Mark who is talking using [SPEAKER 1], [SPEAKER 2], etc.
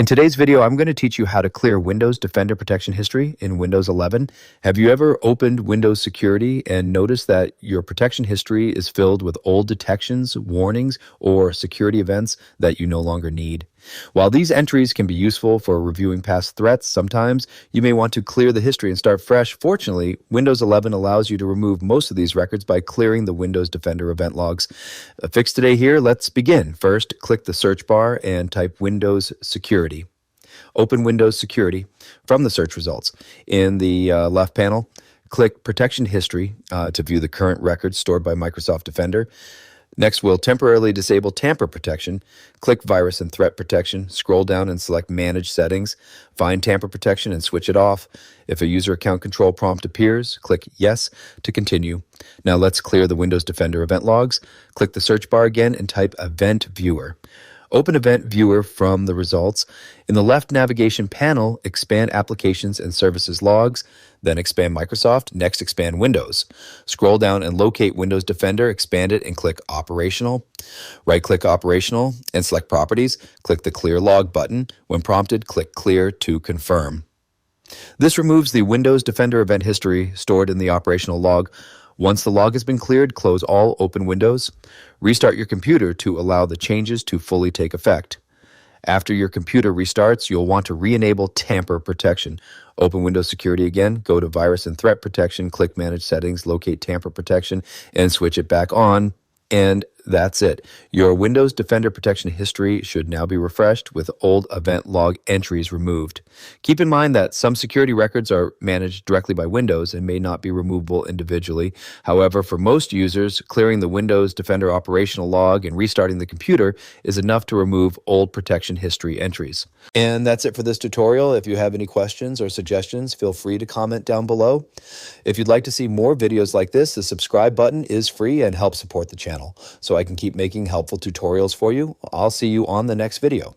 [SPEAKER 1] In today's video, I'm going to teach you how to clear Windows Defender Protection History in Windows 11. Have you ever opened Windows Security and noticed that your protection history is filled with old detections, warnings, or security events that you no longer need? While these entries can be useful for reviewing past threats, sometimes you may want to clear the history and start fresh. Fortunately, Windows 11 allows you to remove most of these records by clearing the Windows Defender event logs. A fix today here, let's begin. First, click the search bar and type Windows Security. Open Windows Security from the search results. In the left panel, click Protection History to view the current records stored by Microsoft Defender. Next, we'll temporarily disable tamper protection. Click Virus and Threat Protection. Scroll down and select Manage Settings. Find tamper protection and switch it off. If a user account control prompt appears, click Yes to continue. Now let's clear the Windows Defender event logs. Click the search bar again and type Event Viewer. Open Event Viewer from the results. In the left navigation panel, expand Applications and Services logs, then expand Microsoft, next expand Windows. Scroll down and locate Windows Defender, expand it and click Operational. Right-click Operational and select Properties. Click the Clear Log button. When prompted, click Clear to confirm. This removes the Windows Defender event history stored in the operational log. Once the log has been cleared, close all open windows. Restart your computer to allow the changes to fully take effect. After your computer restarts, you'll want to re-enable tamper protection. Open Windows Security again, go to Virus and Threat Protection, click Manage Settings, locate tamper protection, and switch it back on. And that's it. Your Windows Defender Protection history should now be refreshed with old event log entries removed. Keep in mind that some security records are managed directly by Windows and may not be removable individually. However, for most users, clearing the Windows Defender operational log and restarting the computer is enough to remove old protection history entries. And that's it for this tutorial. If you have any questions or suggestions, feel free to comment down below. If you'd like to see more videos like this, the subscribe button is free and helps support the channel, so I can keep making helpful tutorials for you. I'll see you on the next video.